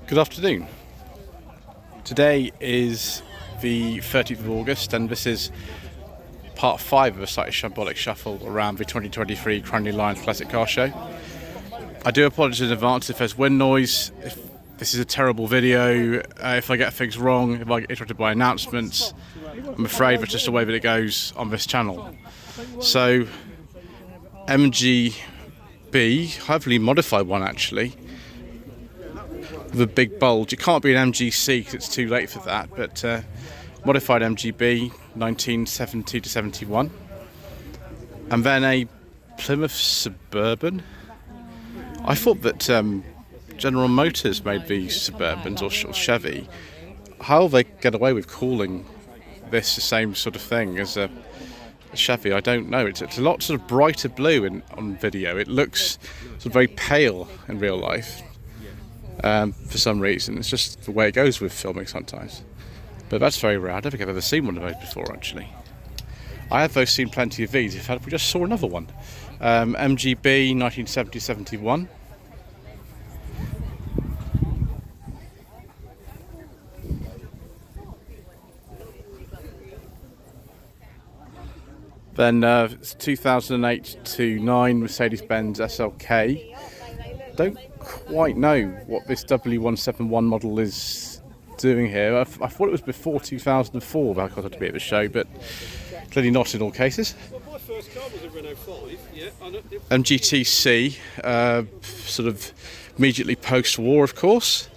Good afternoon. Today is the 30th of August and this is part 5 of a slightly shambolic shuffle around the 2023 Cranleigh Lions Classic Car Show. I do apologise in advance if there's wind noise, if this is a terrible video, if I get things wrong, if I get interrupted by announcements. I'm afraid that's just the way that it goes on this channel. So, MGB, heavily modified one actually, with a big bulge. It can't be an MGC because it's too late for that, but modified MGB 1970 to 71, and then a Plymouth Suburban. I thought that General Motors made these Suburbans, or Chevy. How they get away with calling this the same sort of thing as a Chevy, I don't know. It's a lot sort of brighter blue on video. It looks sort of very pale in real life. For some reason, it's just the way it goes with filming sometimes. But that's very rare. I don't think I've ever seen one of those before, actually. I have though seen plenty of these. In fact, we just saw another one. MGB 1970-71. Then 2008-9 Mercedes-Benz SLK. Don't quite know what this W171 model is doing here. I thought it was before 2004 that I got it to be at the show, but clearly not in all cases. Well, my first car was a Renault 5, yeah. MGTC, sort of immediately post-war, of course.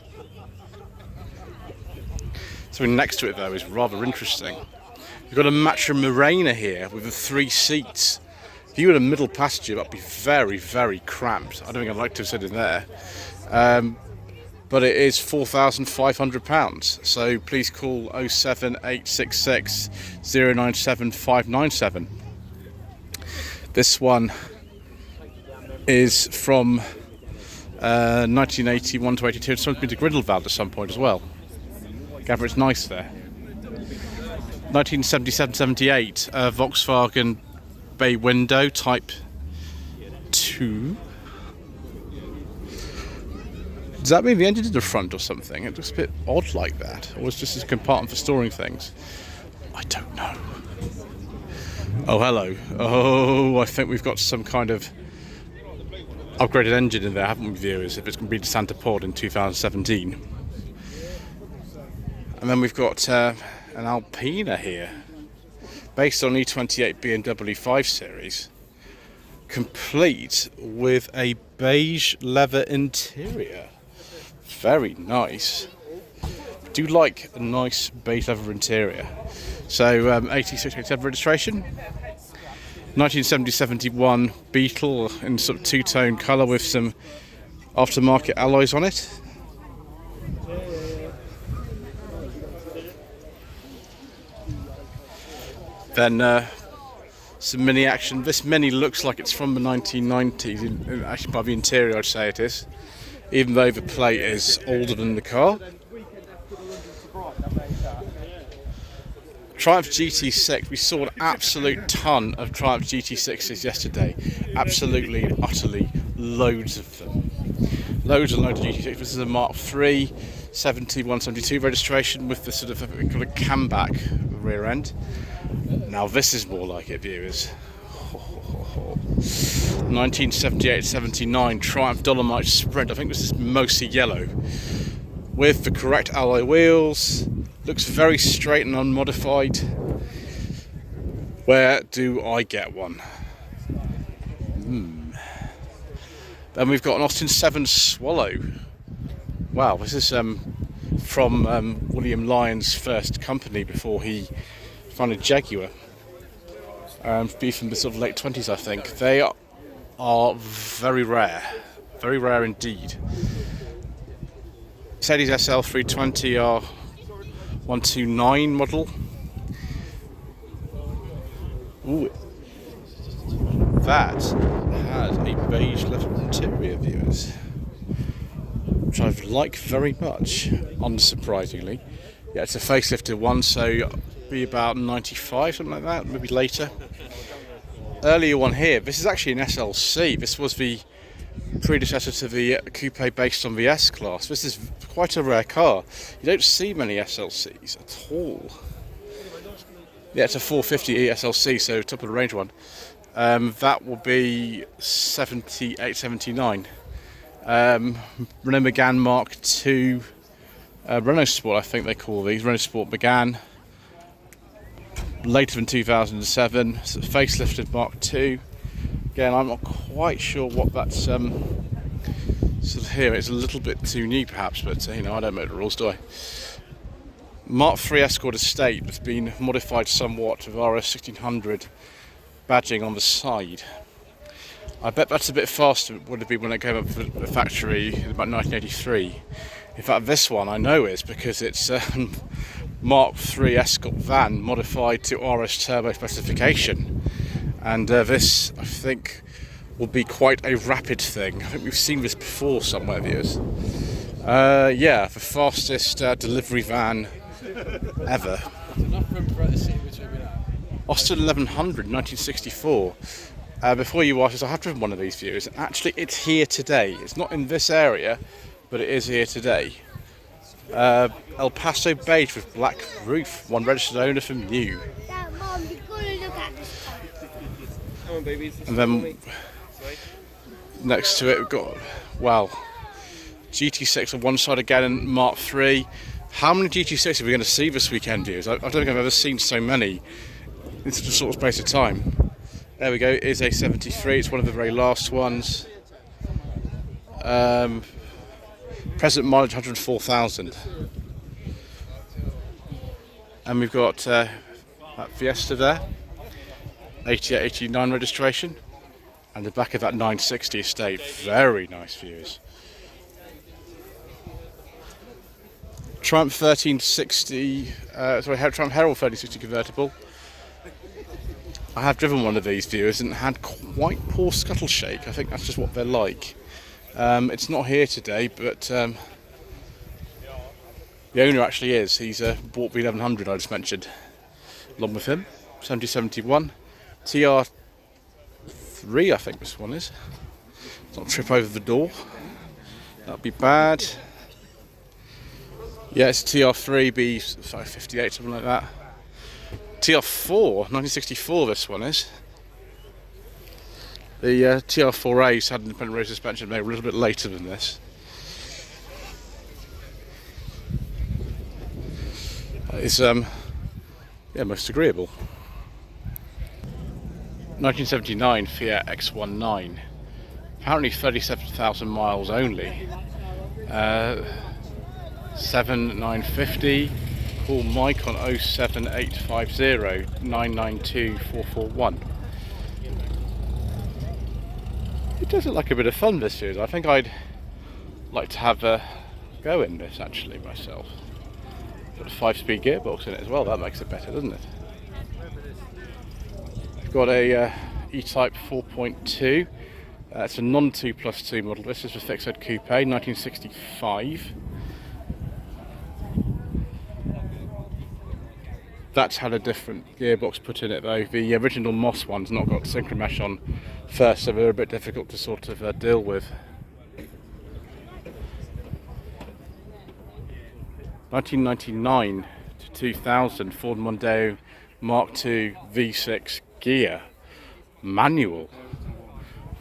Something next to it, though, is rather interesting. You've got a Matra Morena here with the 3 seats. If you were a middle passenger, that'd be very, very cramped. I don't think I'd like to sit in there. But it is £4,500. So please call 07866 097 597. This one is from 1981 to 82. It's been to Grindelwald at some point as well. Gather it's nice there. 1977-78, Volkswagen bay window type 2. Does that mean the engine's in the front or something? It looks a bit odd like that. Or it's just a compartment for storing things. I don't know. Oh, hello. Oh, I think we've got some kind of upgraded engine in there, haven't we, viewers? If it's going to be the Santa Pod in 2017. And then we've got an Alpina here, based on E28 BMW 5 Series, complete with a beige leather interior. Very nice. Do like a nice beige leather interior. So 8687 registration. 1970-71 Beetle in sort of two-tone colour with some aftermarket alloys on it. Then some Mini action. This Mini looks like it's from the 1990s. Actually, by the interior, I'd say it is, even though the plate is older than the car. Triumph GT6. We saw an absolute ton of Triumph GT6s yesterday. Absolutely, utterly, loads of them. Loads and loads of GT6. This is a Mark III 7172 registration with the sort of kind of camback rear end. Now this is more like it, viewers. 1978-79 Triumph Dolomite Sprint. I think this is mostly yellow, with the correct alloy wheels. Looks very straight and unmodified. Where do I get one? Then we've got an Austin 7 Swallow. Wow, this is from William Lyon's first company before he founded Jaguar. Be from the sort of late 20s, I think. They are very rare indeed. Mercedes SL 320 are 129 model. Ooh, that has a beige leather interior, viewers, which I like very much, unsurprisingly. Yeah, it's a facelifted one, so be about 95, something like that, maybe later. Earlier one here, this is actually an SLC. This was the predecessor to the coupe based on the S-Class. This is quite a rare car. You don't see many SLCs at all. Yeah, it's a 450 SLC, so top of the range one. That will be 78, 79. Renault Megane Mark II, Renault Sport, I think they call these. Renault Sport Megane, later than 2007, so facelifted Mark II. Again, I'm not quite sure what that's sort of here. It's a little bit too new, perhaps, but you know, I don't make the rules, do I? Mark III Escort Estate has been modified somewhat with RS 1600 badging on the side. I bet that's a bit faster than it would have been when it came up from the factory in about 1983. In fact, this one I know is because it's Mark III Escort van modified to RS turbo specification, and this I think will be quite a rapid thing. I think we've seen this before somewhere, viewers. Yeah, the fastest delivery van ever. Austin 1100, 1964. Before you watch this, I have driven one of these, viewers. Actually, it's here today. It's not in this area, but it is here today. El Paso beige with black roof. One registered owner from new. Mom, you've got to look at this. Come on, babies. And then next to it, we've got, well, GT6 on one side again, and Mark III. How many GT6 are we going to see this weekend, viewers? I don't think I've ever seen so many in such a short space of time. There we go, it is a 73, it's one of the very last ones. Present mileage 104,000. And we've got that Fiesta there, 88, 89 registration. And the back of that 960 estate, very nice views. Triumph 1360, Triumph Herald 1360 convertible. I have driven one of these, viewers, and had quite poor scuttle shake. I think that's just what they're like. It's not here today, but the owner actually is. He's bought the 1100 I just mentioned, along with him. 7071 TR3, I think this one is. Don't trip over the door. That'd be bad. Yeah, it's TR3 B558, something like that. TR4, 1964 this one is. The TR4A's had independent rear suspension, maybe a little bit later than this. It's yeah, most agreeable. 1979 Fiat X19. Apparently 37,000 miles only. 7950. Call Mike on 07850 992 441. It does look like a bit of fun this year. I think I'd like to have a go in this actually myself. Got a 5-speed gearbox in it as well, that makes it better, doesn't it? I've got a E-Type 4.2. It's a non-2+2 model. This is a fixed-head coupe, 1965. That's had a different gearbox put in it though. The original Moss one's not got synchro mesh on first, so they're a bit difficult to sort of deal with. 1999 to 2000 Ford Mondeo Mark II V6 gear manual.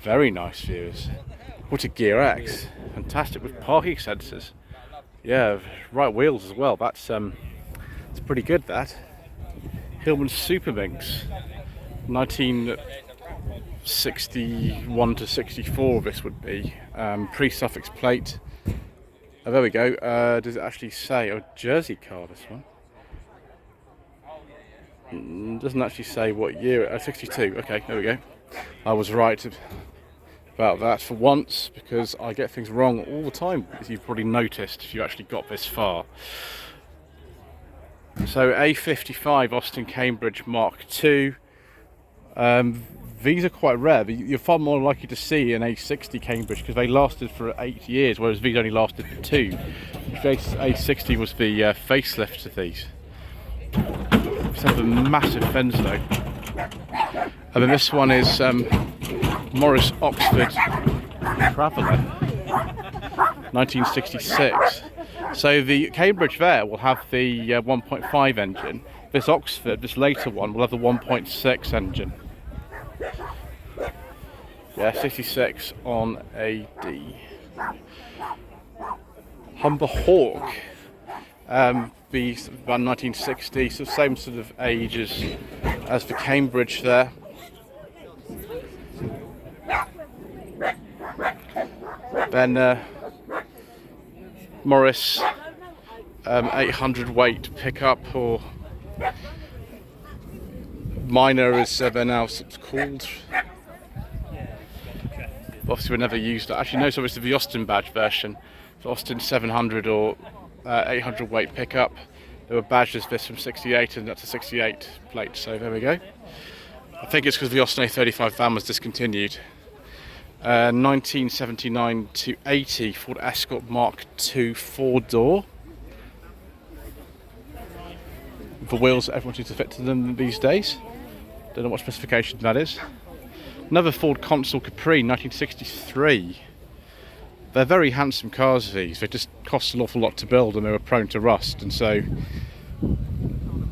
Very nice, viewers. What a Gear X, fantastic with parking sensors. Yeah, right wheels as well. That's it's pretty good, that. Hillman Super Minx, 1961 to 64 this would be. Pre-suffix plate. Oh, there we go. Does it actually say? Oh, Jersey car, this one. Doesn't actually say what year. 62. Okay, there we go. I was right about that for once, because I get things wrong all the time, as you've probably noticed if you actually got this far. So A55 Austin Cambridge Mark II. These are quite rare. You're far more likely to see an A60 Cambridge because they lasted for 8 years, whereas these only lasted for 2. A60 was the facelift of these. It's have a massive fence though. And then this one is Morris Oxford Traveller, 1966. So the Cambridge there will have the 1.5 engine. This Oxford, this later one, will have the 1.6 engine. Yeah, 66 on AD. Humber Hawk, be about 1960, so same sort of age as the Cambridge there. Then Morris 800 weight pickup, or minor as they're now called. Obviously we never used it. Actually no, so it's the Austin badge version. So Austin 700 or 800 weight pickup. There were badges this from 68 and that's a 68 plate, so there we go. I think it's because the Austin A35 van was discontinued. 1979 to 80 Ford Escort Mark II 4-door. The wheels that everyone seems to fit to them these days. Don't know what specification that is. Another Ford Consul Capri 1963. They're very handsome cars, these. They just cost an awful lot to build and they were prone to rust, and so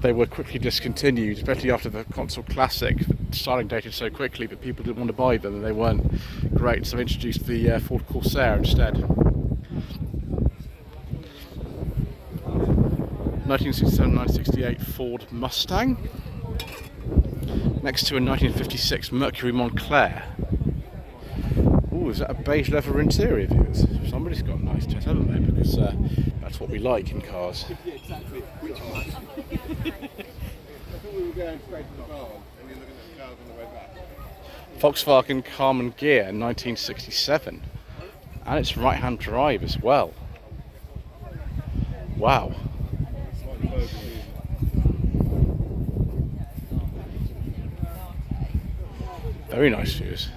they were quickly discontinued, especially after the Consul Classic. Styling dated so quickly that people didn't want to buy them and they weren't great, so they introduced the Ford Corsair instead. 1967-1968 Ford Mustang. Next to a 1956 Mercury Montclair. Ooh, is that a beige leather interior, viewers? Somebody's got a nice taste, haven't they? Because that's what we like in cars. Yeah, exactly. Which one? I thought we were going straight to the bar and you're looking at the cars on the way back. Volkswagen Carmen Ghia 1967. And it's right-hand drive as well. Wow. Very nice views.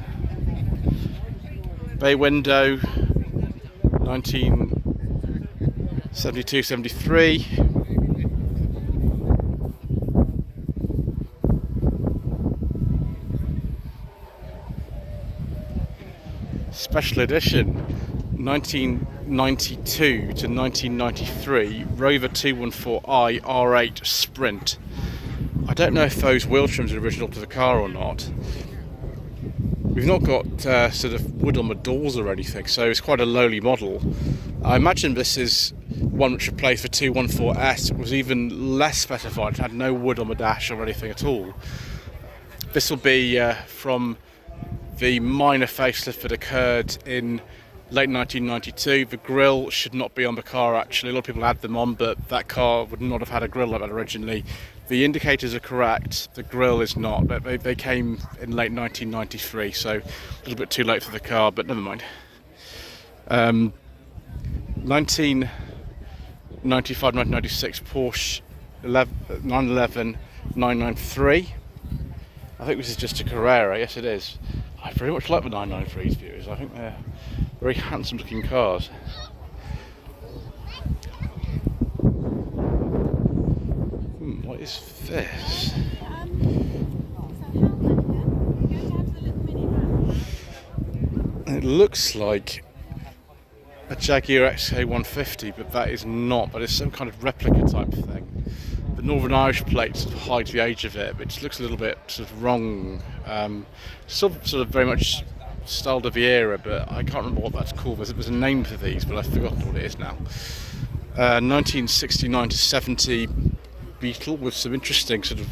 Bay window 1972-73. Special edition 1992 to 1993 Rover 214i R8 Sprint. I don't know if those wheel trims are original to the car or not. We've not got sort of wood on the doors or anything, so it's quite a lowly model. I imagine this is one which replaced the 214S. It was even less specified. It had no wood on the dash or anything at all. This will be from the minor facelift that occurred in late 1992. The grille should not be on the car actually. A lot of people had them on, but that car would not have had a grille like that originally. The indicators are correct, the grille is not. They came in late 1993, so a little bit too late for the car, but never mind. 1995-1996 Porsche 911 993. I think this is just a Carrera, yes it is. I very much like the 993s viewers, I think they're very handsome looking cars. What is this? It looks like a Jaguar XK150, but that is not. But it's some kind of replica type thing. The Northern Irish plate sort of hides the age of it, but it looks a little bit sort of wrong. Sort of very much styled of the era, but I can't remember what that's called. There's a name for these, but I've forgotten what it is now. 1969 to 70 Beetle with some interesting sort of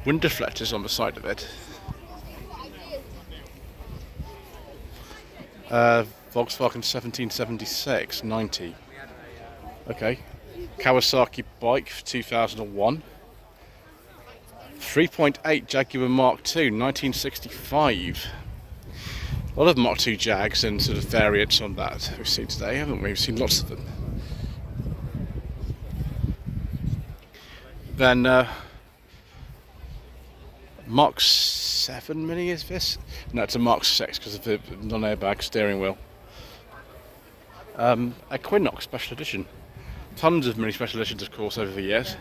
wind deflectors on the side of it. Volkswagen 1776 90. Okay. Kawasaki bike for 2001. 3.8 Jaguar Mark II 1965. A lot of Mark II Jags and sort of variants on that we've seen today, haven't we? We've seen lots of them. Then Mark 7 Mini is this? No, it's a Mark 6 because of the non-airbag steering wheel. Equinox Special Edition. Tons of Mini Special Editions, of course, over the years.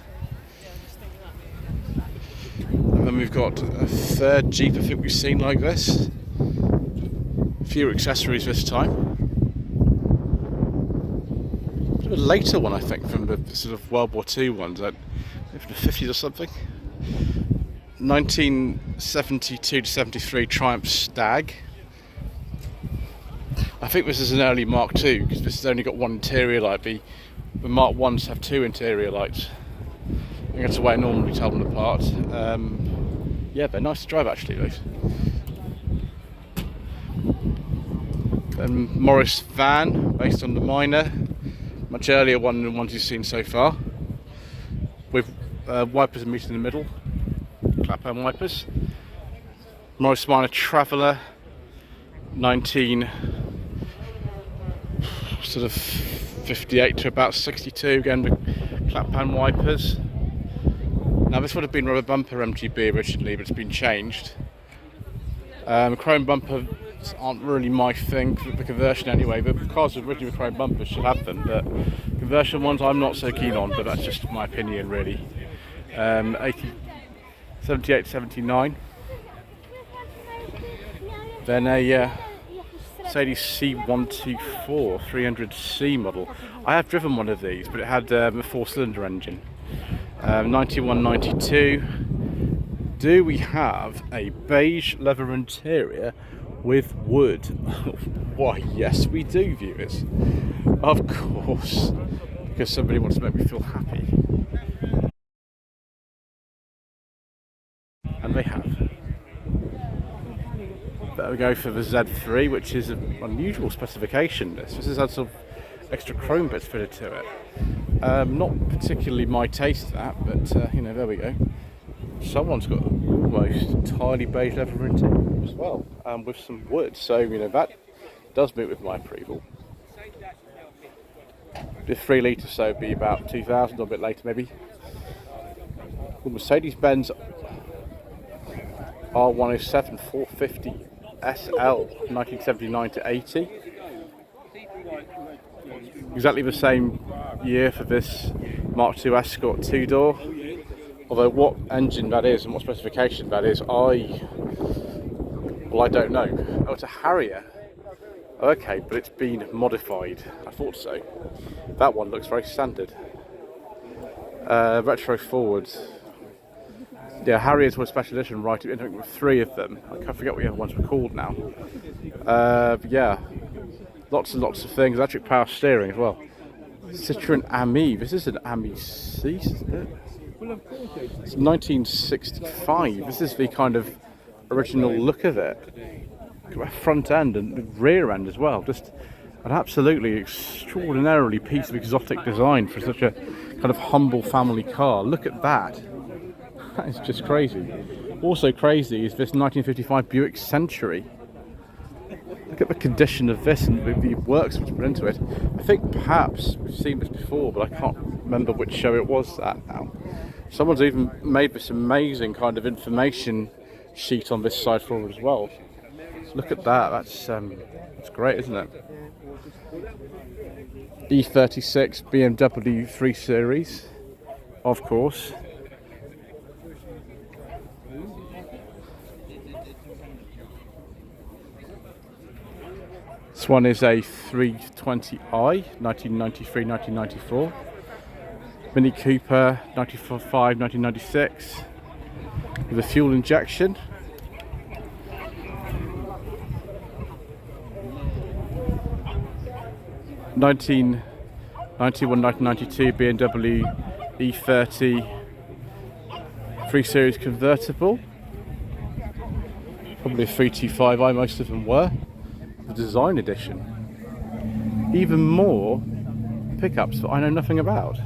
And then we've got a third Jeep I think we've seen like this. Fewer accessories this time. A bit of a later one, I think, from the sort of World War II ones, like from the 50s or something. 1972 to 73 Triumph Stag. I think this is an early Mark II because this has only got one interior light. The Mark I's have two interior lights. I think that's the way I normally tell them apart. Yeah, they're nice to drive actually, those. Then Morris van, based on the Minor, much earlier one than the ones you've seen so far, with wipers and meters in the middle, clap-hand wipers. Morris Minor Traveller, 1958 to about 62, again with clap-hand wipers. Now this would have been rubber bumper MGB originally, but it's been changed. Chrome bumpers aren't really my thing for the conversion anyway, but cars originally with chrome bumpers should have them, but conversion ones I'm not so keen on, but that's just my opinion really. 78 79. Then a Mercedes C124 300C model. I have driven one of these, but it had a 4-cylinder engine. 91-92. Do we have a beige leather interior with wood? Why, yes we do, viewers. Of course, because somebody wants to make me feel happy. And they have. Better go for the Z3, which is an unusual specification. This has had some extra chrome bits fitted to it. Not particularly my taste, that, but you know, there we go. Someone's got almost entirely beige leather interior as well, with some wood. So you know that does meet with my approval. The 3 litre, so it'd be about 2000 or a bit later maybe. Well, Mercedes-Benz R107 450 SL 1979 to 80. Exactly the same year for this Mark II Escort 2-door. Although what engine that is and what specification that is, I don't know. Oh, it's a Harrier. Okay, but it's been modified. I thought so. That one looks very standard. Retro forwards. Yeah, Harriers were a special edition, right? I think with 3 of them. I can't forget what the other ones were called now. Yeah, lots and lots of things. Electric power steering as well. Citroen Ami. This is an Ami C, isn't it? It's 1965. This is the kind of original look of it. Front end and rear end as well. Just an absolutely extraordinarily piece of exotic design for such a kind of humble family car. Look at that. That is just crazy. Also crazy is this 1955 Buick Century. Look at the condition of this and the works which put into it. I think perhaps we've seen this before, but I can't remember which show it was that now. Someone's even made this amazing kind of information sheet on this side forward as well. So look at that. That's great, isn't it? E36 BMW 3 Series, of course. This one is a 320i, 1993-1994. Mini Cooper, 1995-1996, with a fuel injection. (1992) BMW E30 3 Series convertible. Probably a 325i, most of them were. The design edition. Even more pickups that I know nothing about.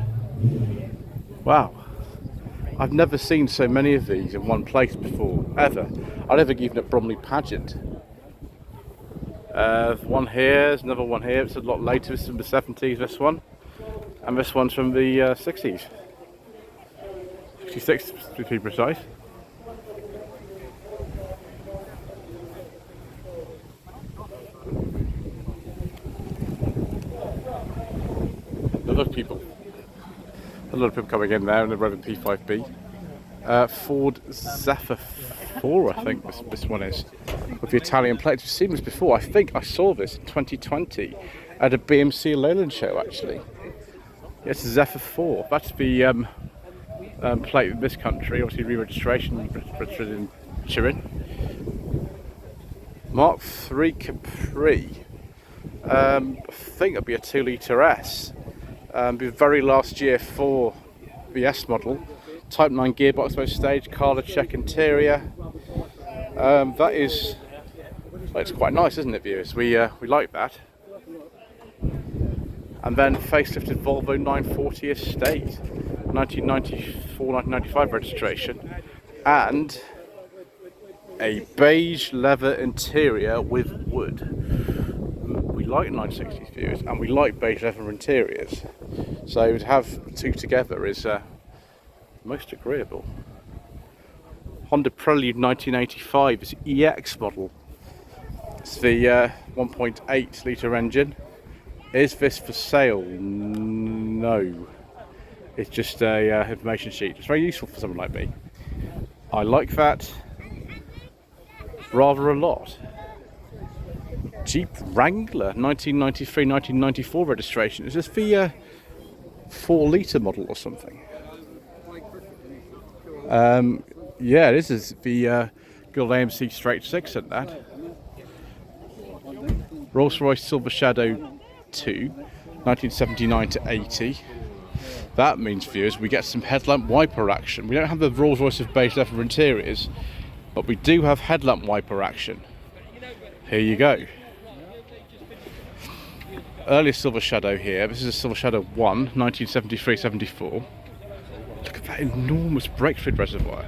Wow, I've never seen so many of these in one place before, ever. I don't think even at Bromley Pageant. One here, there's another one here, it's a lot later, this is from the 70s, this one. And this one's from the 60s. 66 to be precise. A lot of people coming in there in the red and P5B. Ford Zephyr 24, I think this one is, with the Italian plates. We've seen this before. I think I saw this in 2020 at a BMC Lowland show, actually. Yes, Zephyr 4. That's the plate in this country, obviously re-registration, registered in Turin. Mark III Capri. I think it'll be a 2-litre S. Be very last year for the S model. Type 9 gearbox both stage, Carla check interior. That is, it's quite nice, isn't it, viewers? We like that. And then facelifted Volvo 940 Estate, 1994-1995 registration, and a beige leather interior with wood. We like 960s, viewers, and we like beige leather interiors. So to have two together is most agreeable. Honda Prelude 1985 is EX model. It's the 1.8 litre engine. Is this for sale? No. It's just a information sheet. It's very useful for someone like me. I like that rather a lot. Jeep Wrangler 1993-1994 registration. Is this the 4-litre model or something? Yeah, this is the good old AMC Straight 6 at that. Rolls-Royce Silver Shadow 2, 1979 to 80. That means, viewers, we get some headlamp wiper action. We don't have the Rolls-Royce of beige leather interiors, but we do have headlamp wiper action. Here you go. Earlier Silver Shadow here. This is a Silver Shadow 1, 1973-74. Look at that enormous brake fluid reservoir.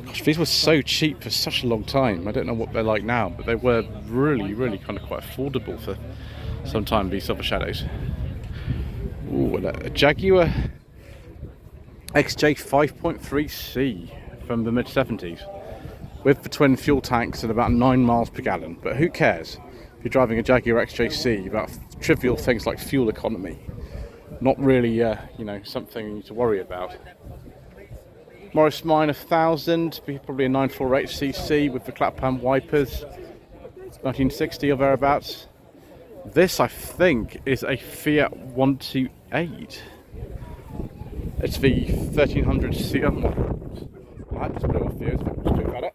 Gosh, these were so cheap for such a long time. I don't know what they're like now, but they were really kind of quite affordable for some time, these Silver Shadows. Ooh, a Jaguar XJ 5.3C from the mid-70s with the twin fuel tanks at about 9 miles per gallon. But who cares if you're driving a Jaguar XJC about trivial things like fuel economy? Not really, you know, something you need to worry about. Morris Mine 1000, probably a 948cc with the clap-pan wipers, 1960 or thereabouts. This, I think, is a Fiat 128. It's the 1300cc. I had this blow off here, so just pick that up.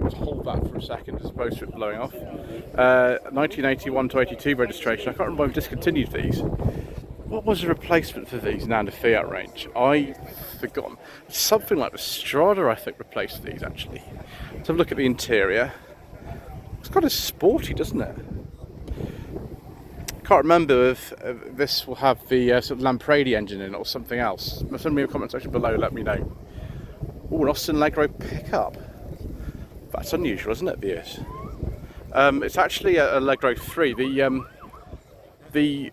Just hold that for a second as opposed to it blowing off. 1981 to 82 registration. I can't remember if I discontinued these. What was the replacement for these now in the Fiat range? I've forgotten. Something like the Strada, I think, replaced these actually. Let's have a look at the interior. It's kind of sporty, doesn't it? Can't remember if this will have the sort of Lampredi engine in it or something else. Send me a comment section below, let me know. Oh, an Austin Allegro pickup. That's unusual, isn't it, viewers? It's actually a Allegro 3. The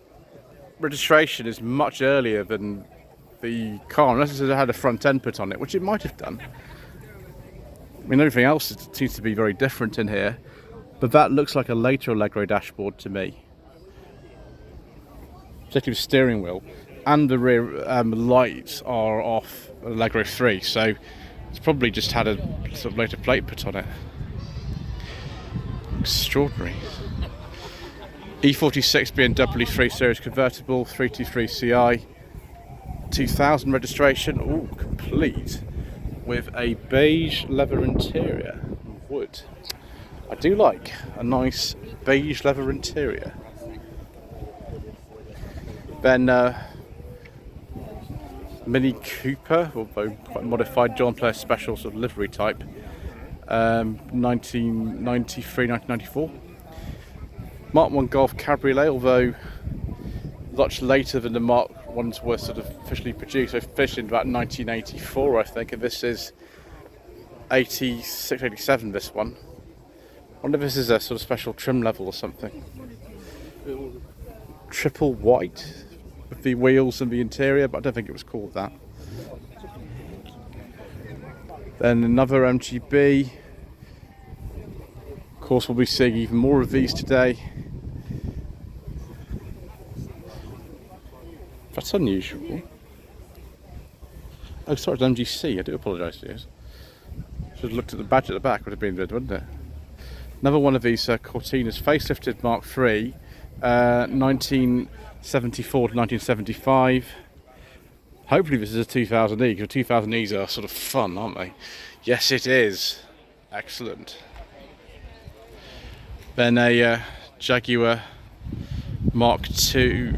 registration is much earlier than the car, unless it had a front end put on it, which it might have done. I mean, everything else seems to be very different in here, but that looks like a later Allegro dashboard to me. Particularly the steering wheel, and the rear lights are off Allegro 3, so it's probably just had a sort of later plate put on it. Extraordinary. E46 BMW 3 Series convertible, 323 Ci, 2000 registration, all complete with a beige leather interior, wood. I do like a nice beige leather interior. Then Mini Cooper, although quite modified, John Player Special sort of livery type, 1993-1994. Mark 1 Golf Cabriolet, although much later than the Mark 1s were sort of officially produced. So finished in about 1984, I think, and this is 86, 87, this one. I wonder if this is a sort of special trim level or something. Triple white with the wheels and the interior, but I don't think it was called that. Then another MGB. Of course, we'll be seeing even more of these today. That's unusual. Oh, sorry, it's MGC. I do apologise to you. Should have looked at the badge at the back. Would have been good, wouldn't it? Another one of these Cortinas, facelifted Mark III, 1974 to 1975. Hopefully this is a 2000E, because 2000Es are sort of fun, aren't they? Yes, it is. Excellent. Then a Jaguar Mark II.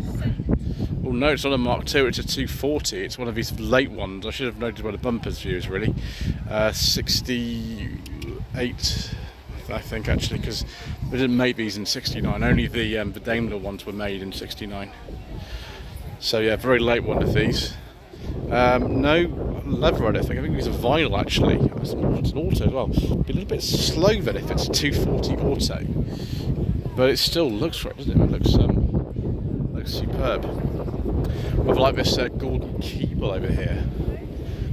Oh no, it's not a Mark II, it's a 240. It's one of these late ones. I should have noted where the bumper's view is really. 68, I think, actually, because we didn't make these in 69. Only the Daimler ones were made in 69. So yeah, very late one of these. No leather, I don't think. I think these are vinyl, actually. It's an auto as well. Be a little bit slow then if it's a 240 auto, but it still looks right, doesn't it? It looks superb. I like this Gordon Keeble over here.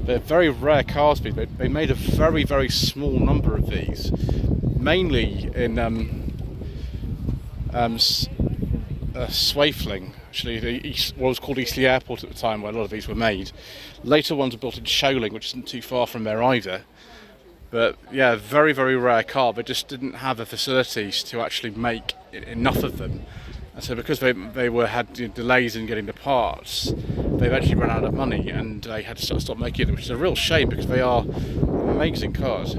They're very rare cars. They made a very, very small number of these, mainly in Swafling. Actually, what was called Eastleigh Airport at the time, where a lot of these were made. Later ones were built in Sholing, which isn't too far from there either. But yeah, very, very rare car. They just didn't have the facilities to actually make enough of them. And so because they had delays in getting the parts, they've actually run out of money and they had to stop making them, which is a real shame because they are amazing cars.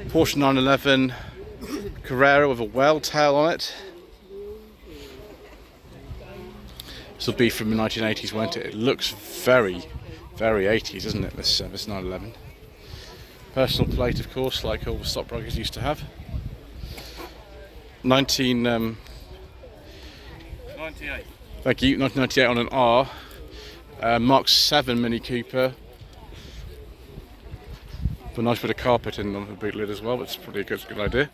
Porsche 911 Carrera with a whale tail on it. This will be from the 1980s, won't it? It looks very, very 80s, doesn't it, this 911. Personal plate, of course, like all the stockbrokers used to have. 1998. Thank you. 1998 on an R. Mark 7 Mini Cooper. Put a nice bit of carpet in on the boot lid as well. It's probably a good idea.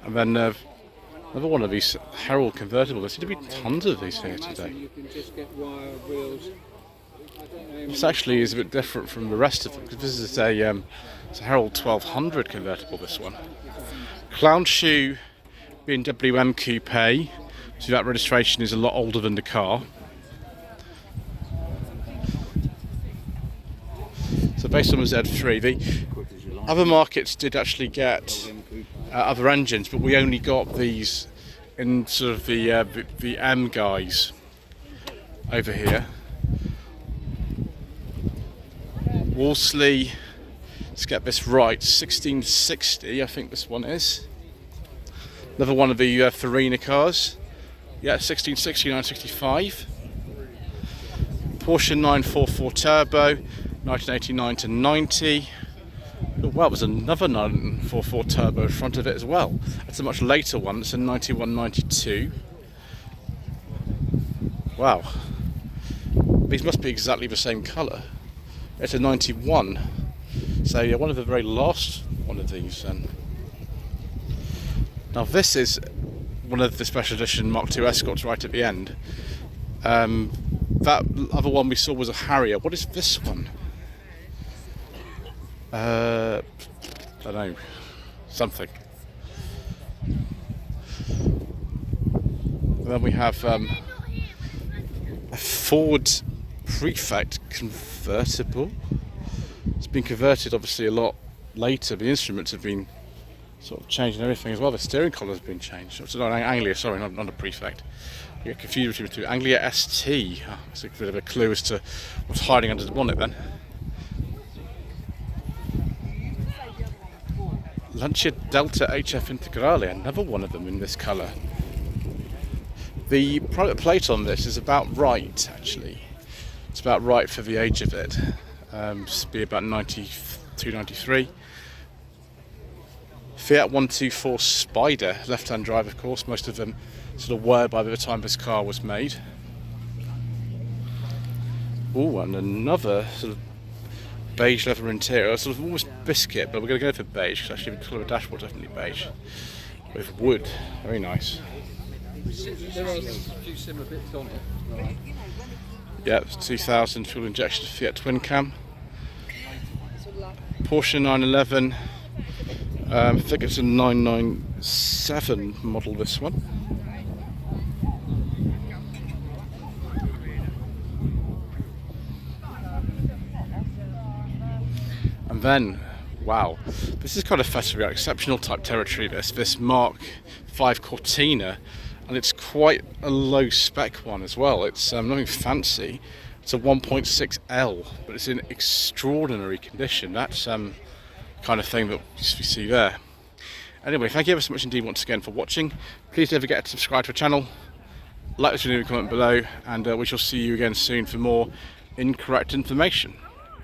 And then another one of these Herald convertibles. There seem to be tons of these here today. This actually is a bit different from the rest of them because this is a Herald 1200 convertible. This one, Clown Shoe BMW M Coupe. So that registration is a lot older than the car. So based on the Z3, the other markets did actually get other engines, but we only got these in sort of the M guys over here. Wolseley, let's get this right, 1660 I think this one is. Another one of the Farina cars. Yeah, 1660, 965. Porsche 944 Turbo, 1989 to 90. Oh, wow, there's another 944 Turbo in front of it as well. That's a much later one, it's a 91, 92. Wow. These must be exactly the same colour. It's a 91. So yeah, one of the very last one of these then. Now this is one of the special edition Mark II Escorts right at the end. That other one we saw was a Harrier. What is this one? I don't know. Something. And then we have a Ford Prefect convertible. It's been converted obviously a lot later. The instruments have been sort of changed and everything as well. The steering collar has been changed. It's not Anglia, sorry, not a Prefect. I get confused between the two. Anglia ST. Oh, it's a bit of a clue as to what's hiding under the bonnet then. Lancia Delta HF Integrale, another one of them in this colour. The private plate on this is about right, actually. It's about right for the age of it. This would be about 92, 93. Fiat 124 Spider, left-hand drive of course, most of them sort of were by the time this car was made. Oh, and another sort of beige leather interior, sort of almost biscuit, but we're going to go for beige because actually the colour of the dashboard definitely beige. With wood, very nice. There are a few similar bits on it. Right. Yeah, it's 2000 fuel injection Fiat twin cam. Porsche 911. I think it's a 997 model, this one. And then, wow, this is kind of festival exceptional type territory, this Mark 5 Cortina, and it's quite a low spec one as well. It's nothing fancy. It's a 1.6L, but it's in extraordinary condition. That's kind of thing that you see there. Anyway, thank you ever so much indeed once again for watching. Please don't forget to subscribe to our channel, like this video, comment below, and we shall see you again soon for more incorrect information.